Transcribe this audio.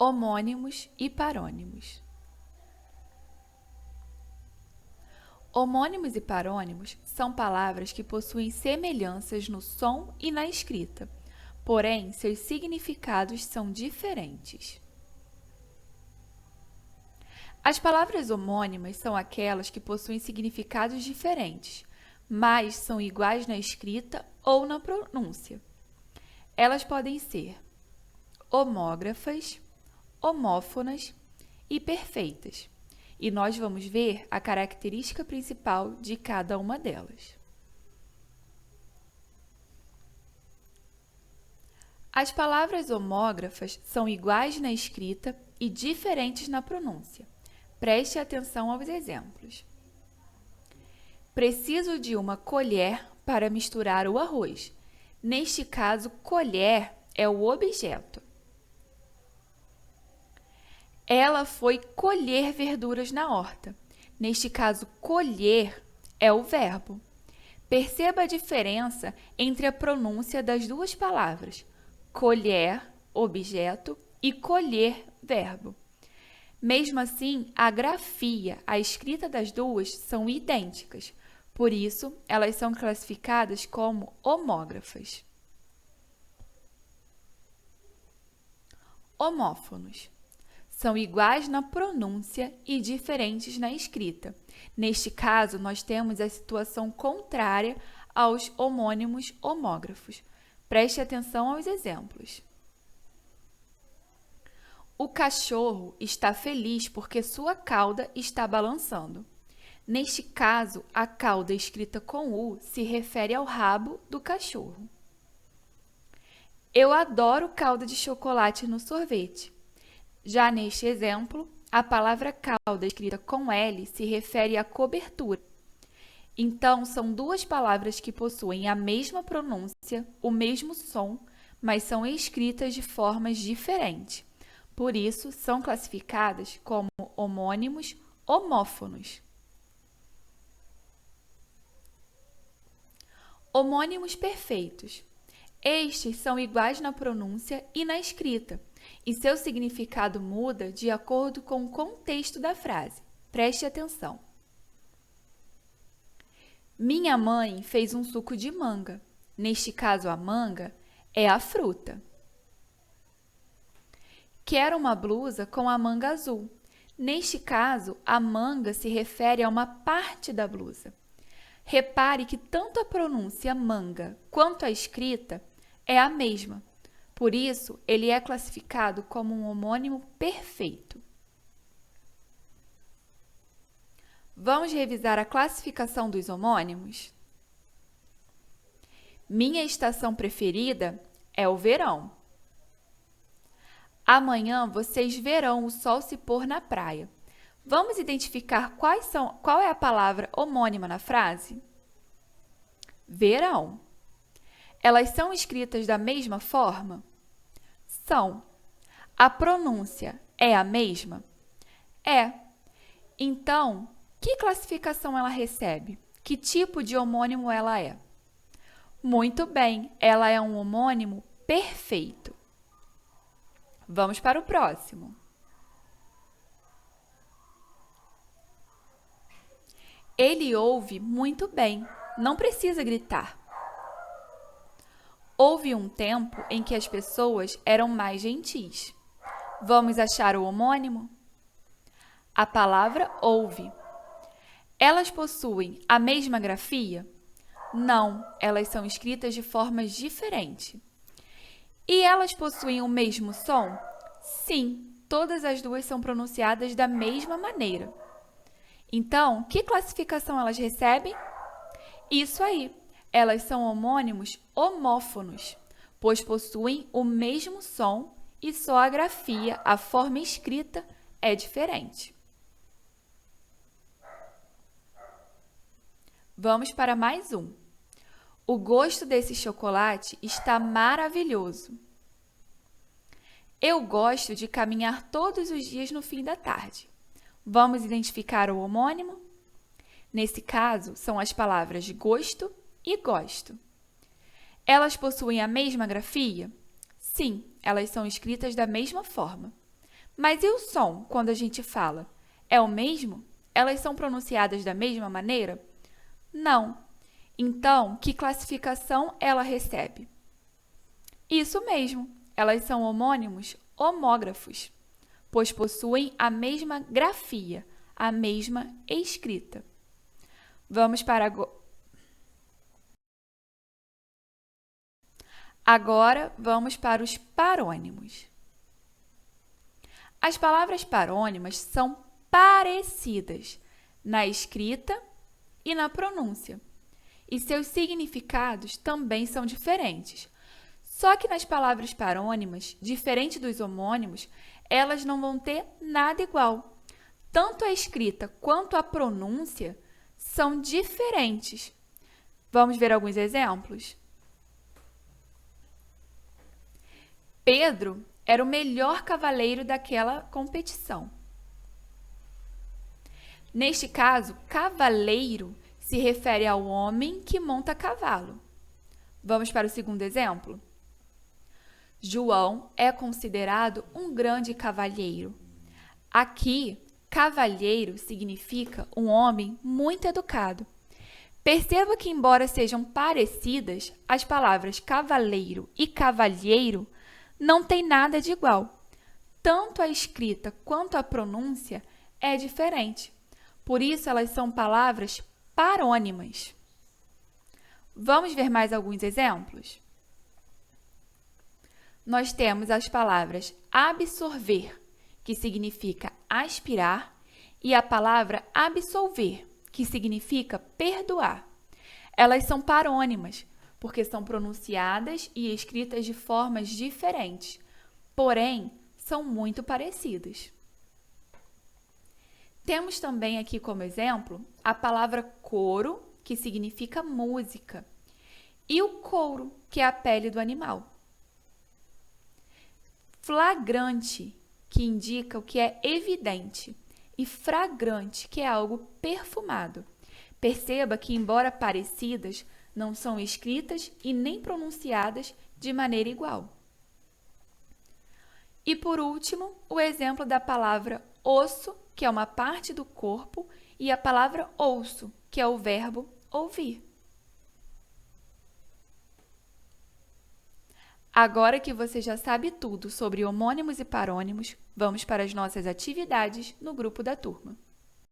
Homônimos e parônimos. Homônimos e parônimos são palavras que possuem semelhanças no som e na escrita, porém seus significados são diferentes. As palavras homônimas são aquelas que possuem significados diferentes, mas são iguais na escrita ou na pronúncia. Elas podem ser homógrafas, homófonas e perfeitas, e nós vamos ver a característica principal de cada uma delas. As palavras homógrafas são iguais na escrita e diferentes na pronúncia. Preste atenção aos exemplos. Preciso de uma colher para misturar o arroz. Neste caso, colher é o objeto. Ela foi colher verduras na horta. Neste caso, colher é o verbo. Perceba a diferença entre a pronúncia das duas palavras, colher, objeto, e colher, verbo. Mesmo assim, a grafia, a escrita das duas são idênticas. Por isso, elas são classificadas como homógrafas. Homófonos. São iguais na pronúncia e diferentes na escrita. Neste caso, nós temos a situação contrária aos homônimos homógrafos. Preste atenção aos exemplos. O cachorro está feliz porque sua cauda está balançando. Neste caso, a cauda escrita com U se refere ao rabo do cachorro. Eu adoro calda de chocolate no sorvete. Já neste exemplo, a palavra cauda escrita com L se refere à cobertura. Então, são duas palavras que possuem a mesma pronúncia, o mesmo som, mas são escritas de formas diferentes. Por isso, são classificadas como homônimos homófonos. Homônimos perfeitos. Estes são iguais na pronúncia e na escrita, e seu significado muda de acordo com o contexto da frase. Preste atenção. Minha mãe fez um suco de manga. Neste caso, a manga é a fruta. Quero uma blusa com a manga azul. Neste caso, a manga se refere a uma parte da blusa. Repare que tanto a pronúncia manga quanto a escrita é a mesma. Por isso, ele é classificado como um homônimo perfeito. Vamos revisar a classificação dos homônimos? Minha estação preferida é o verão. Amanhã vocês verão o sol se pôr na praia. Vamos identificar qual é a palavra homônima na frase? Verão. Elas são escritas da mesma forma? São. A pronúncia é a mesma? É. Então, que classificação ela recebe? Que tipo de homônimo ela é? Muito bem, ela é um homônimo perfeito. Vamos para o próximo. Ele ouve muito bem, não precisa gritar. Houve um tempo em que as pessoas eram mais gentis. Vamos achar o homônimo? A palavra ouve. Elas possuem a mesma grafia? Não, elas são escritas de formas diferentes. E elas possuem o mesmo som? Sim, todas as duas são pronunciadas da mesma maneira. Então, que classificação elas recebem? Isso aí, elas são homônimos homófonos, pois possuem o mesmo som e só a grafia, a forma escrita, é diferente. Vamos para mais um. O gosto desse chocolate está maravilhoso. Eu gosto de caminhar todos os dias no fim da tarde. Vamos identificar o homônimo? Nesse caso, são as palavras gosto e gosto. Elas possuem a mesma grafia? Sim, elas são escritas da mesma forma. Mas e o som, quando a gente fala? É o mesmo? Elas são pronunciadas da mesma maneira? Não. Então, que classificação ela recebe? Isso mesmo, elas são homônimos homógrafos, pois possuem a mesma grafia, a mesma escrita. Agora vamos para os parônimos. As palavras parônimas são parecidas na escrita e na pronúncia, e seus significados também são diferentes. Só que nas palavras parônimas, diferente dos homônimos, elas não vão ter nada igual. Tanto a escrita quanto a pronúncia são diferentes. Vamos ver alguns exemplos? Pedro era o melhor cavaleiro daquela competição. Neste caso, cavaleiro se refere ao homem que monta cavalo. Vamos para o segundo exemplo? João é considerado um grande cavalheiro. Aqui, cavalheiro significa um homem muito educado. Perceba que, embora sejam parecidas, as palavras cavaleiro e cavalheiro não têm nada de igual. Tanto a escrita quanto a pronúncia é diferente. Por isso, elas são palavras parônimas. Vamos ver mais alguns exemplos? Nós temos as palavras absorver, que significa aspirar, e a palavra absolver, que significa perdoar. Elas são parônimas, porque são pronunciadas e escritas de formas diferentes, porém, são muito parecidas. Temos também aqui como exemplo a palavra couro, que significa música, e o couro, que é a pele do animal. Flagrante, que indica o que é evidente, e fragrante, que é algo perfumado. Perceba que, embora parecidas, não são escritas e nem pronunciadas de maneira igual. E, por último, o exemplo da palavra osso, que é uma parte do corpo, e a palavra ouço, que é o verbo ouvir. Agora que você já sabe tudo sobre homônimos e parônimos, vamos para as nossas atividades no grupo da turma.